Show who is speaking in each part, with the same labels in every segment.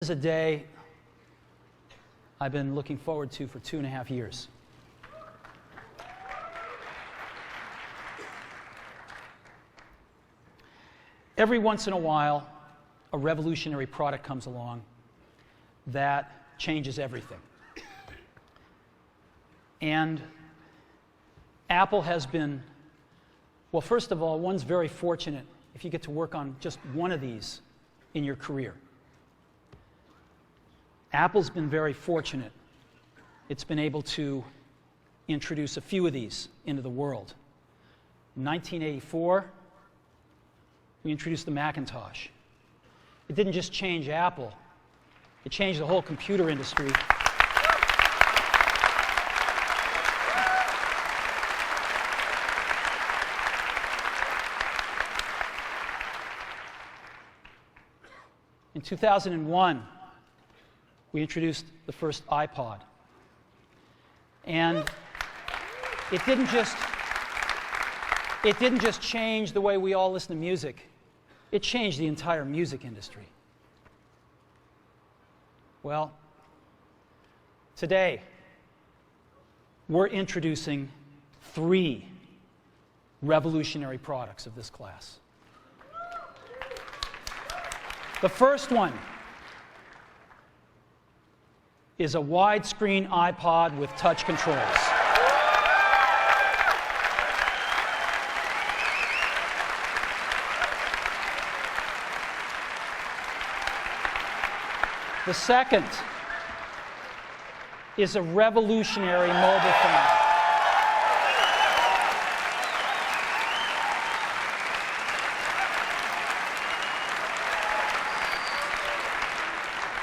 Speaker 1: is a day I've been looking forward to for 2.5 years. Every once in a while, a revolutionary product comes along that changes everything. And Apple has been, well, first of all, one's very fortunate if you get to work on just one of these in your career. Apple's been very fortunate. It's been able to introduce a few of these into the world. In 1984, we introduced the Macintosh. It didn't just change Apple, it changed the whole computer industry. In 2001, we introduced the first iPod. And it didn't just change the way we all listen to music. It changed the entire music industry. Well, today, we're introducing 3 revolutionary products of this class. The first one is a widescreen iPod with touch controls. The second is a revolutionary mobile phone.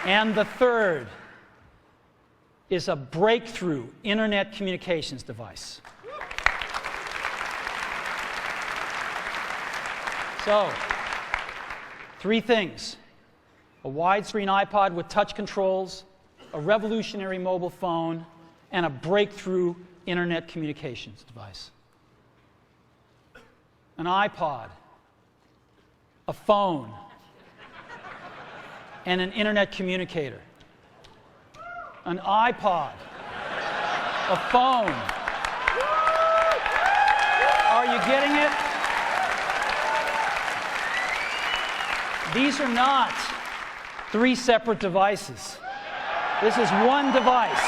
Speaker 1: And the third is a breakthrough internet communications device. So, 3 things: a widescreen iPod with touch controls, a revolutionary mobile phone, and a breakthrough internet communications device. An iPod, a phone, and an internet communicator. An iPod, a phone. Are you getting it? These are not 3 separate devices. This is one device.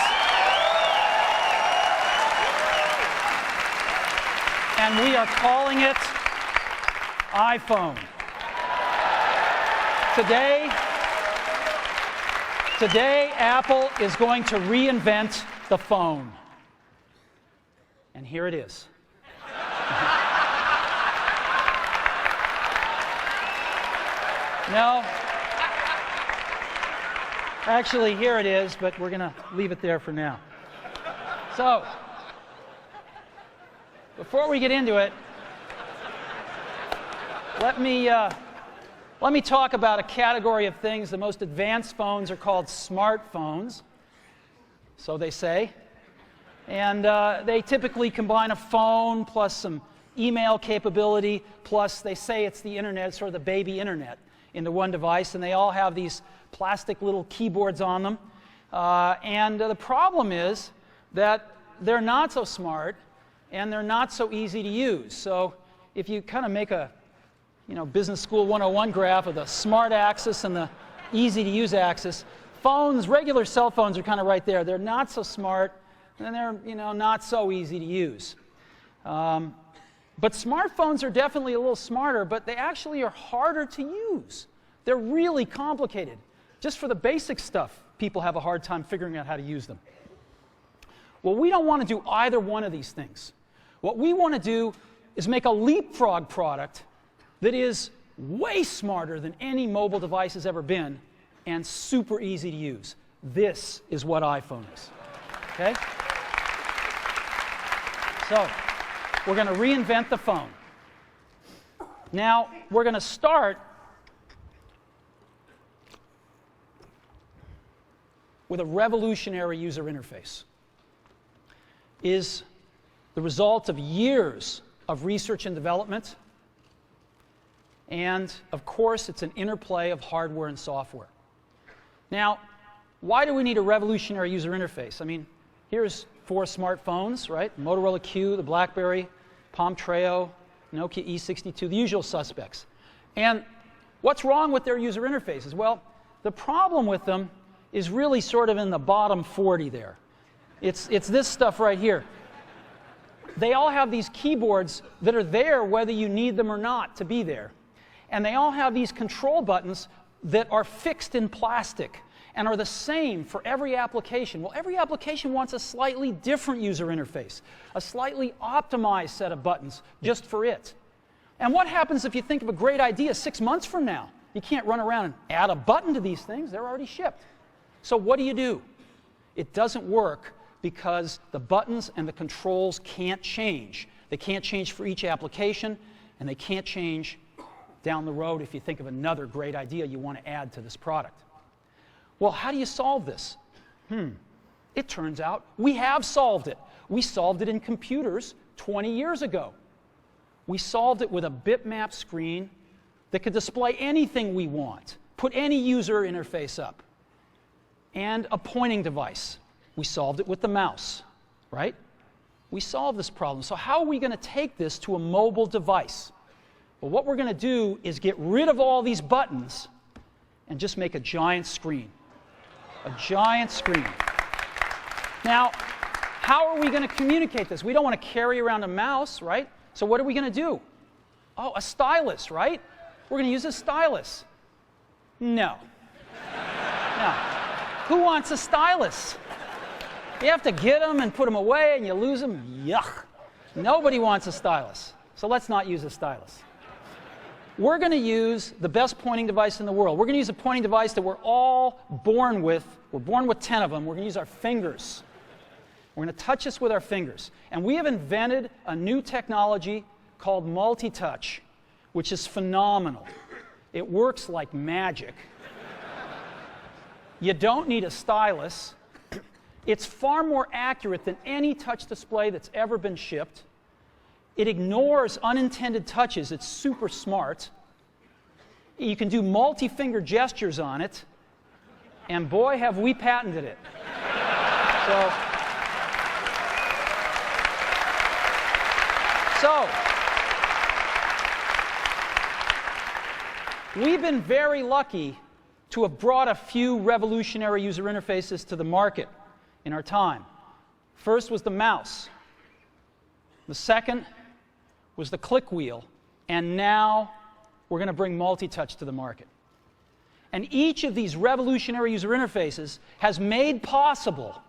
Speaker 1: And we are calling it iPhone. Today, Apple is going to reinvent the phone. And here it is. No. Actually, here it is, but we're going to leave it there for now. So, before we get into it, let me talk about a category of things. The most advanced phones are called smartphones, so they say. And they typically combine a phone plus some email capability, plus they say it's the internet, sort of the baby internet, into one device, and they all have these plastic little keyboards on them. And the problem is that they're not so smart, and they're not so easy to use. So if you kind of make a Business School 101 graph of the smart axis and the easy-to-use axis, regular cell phones are kind of right there. They're not so smart, and they're not so easy to use. But smartphones are definitely a little smarter, but they actually are harder to use. They're really complicated. Just for the basic stuff, people have a hard time figuring out how to use them. Well, we don't want to do either one of these things. What we want to do is make a leapfrog product that is way smarter than any mobile device has ever been and super easy to use. This is what iPhone is. Okay? So, we're going to reinvent the phone. Now, we're going to start with a revolutionary user interface. Is the result of years of research and development. And, of course, it's an interplay of hardware and software. Now, why do we need a revolutionary user interface? I mean, here's 4 smartphones, right? Motorola Q, the BlackBerry, Palm Treo, Nokia E62, the usual suspects. And what's wrong with their user interfaces? Well, the problem with them is really sort of in the bottom 40 there. It's this stuff right here. They all have these keyboards that are there whether you need them or not to be there. And they all have these control buttons that are fixed in plastic and are the same for every application. Well, every application wants a slightly different user interface, a slightly optimized set of buttons just for it. And what happens if you think of a great idea 6 months from now? You can't run around and add a button to these things. They're already shipped. So what do? It doesn't work because the buttons and the controls can't change. They can't change for each application, and they can't change down the road if you think of another great idea you want to add to this product. Well, how do you solve this? It turns out we have solved it. We solved it in computers 20 years ago. We solved it with a bitmap screen that could display anything we want, put any user interface up, and a pointing device. We solved it with the mouse, right? We solved this problem. So how are we going to take this to a mobile device? Well, what we're going to do is get rid of all these buttons and just make a giant screen. A giant screen. Now, how are we going to communicate this? We don't want to carry around a mouse, right? So what are we going to do? Oh, a stylus, right? We're going to use a stylus. No. No. Who wants a stylus? You have to get them and put them away and you lose them. Yuck. Nobody wants a stylus. So let's not use a stylus. We're going to use the best pointing device in the world. We're going to use a pointing device that we're all born with. We're born with 10 of them. We're going to use our fingers. We're going to touch this with our fingers. And we have invented a new technology called multi-touch, which is phenomenal. It works like magic. You don't need a stylus. It's far more accurate than any touch display that's ever been shipped. It ignores unintended touches. It's super smart. You can do multi-finger gestures on it. And boy, have we patented it. So, we've been very lucky to have brought a few revolutionary user interfaces to the market in our time. First was the mouse. The second was the click wheel. And now we're going to bring multi-touch to the market. And each of these revolutionary user interfaces has made possible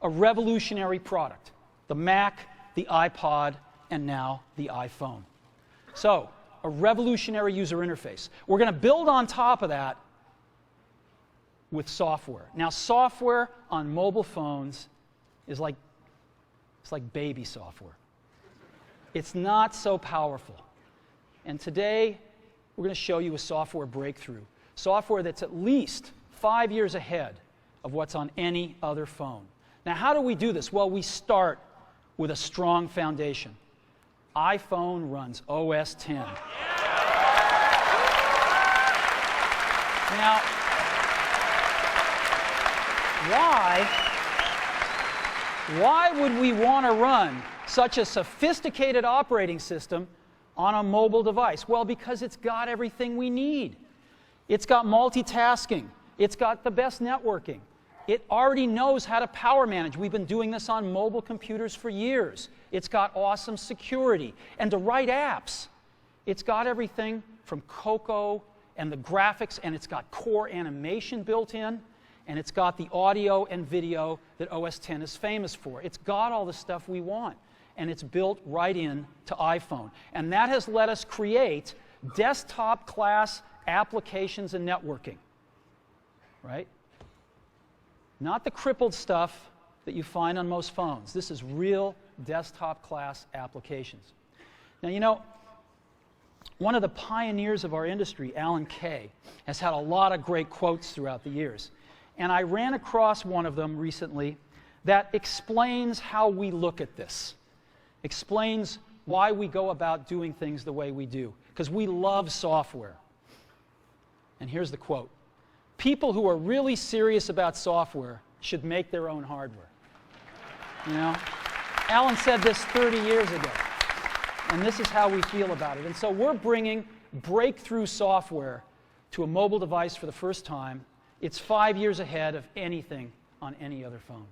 Speaker 1: a revolutionary product. The Mac, the iPod, and now the iPhone. So, a revolutionary user interface. We're going to build on top of that with software. Now, software on mobile phones is like baby software. It's not so powerful. And today, we're going to show you a software breakthrough. Software that's at least 5 years ahead of what's on any other phone. Now, how do we do this? Well, we start with a strong foundation. iPhone runs OS X. Now, why would we want to run such a sophisticated operating system on a mobile device? Well, because it's got everything we need. It's got multitasking. It's got the best networking. It already knows how to power manage. We've been doing this on mobile computers for years. It's got awesome security. And to write apps, it's got everything from Cocoa and the graphics, and it's got core animation built in, and it's got the audio and video that OS X is famous for. It's got all the stuff we want, and it's built right in to iPhone. And that has let us create desktop-class applications and networking, right? Not the crippled stuff that you find on most phones. This is real desktop-class applications. Now, you know, one of the pioneers of our industry, Alan Kay, has had a lot of great quotes throughout the years. And I ran across one of them recently that explains how we look at this, explains why we go about doing things the way we do, because we love software. And here's the quote. people who are really serious about software should make their own hardware. You know? Alan said this 30 years ago, and this is how we feel about it. And so we're bringing breakthrough software to a mobile device for the first time. It's 5 years ahead of anything on any other phone.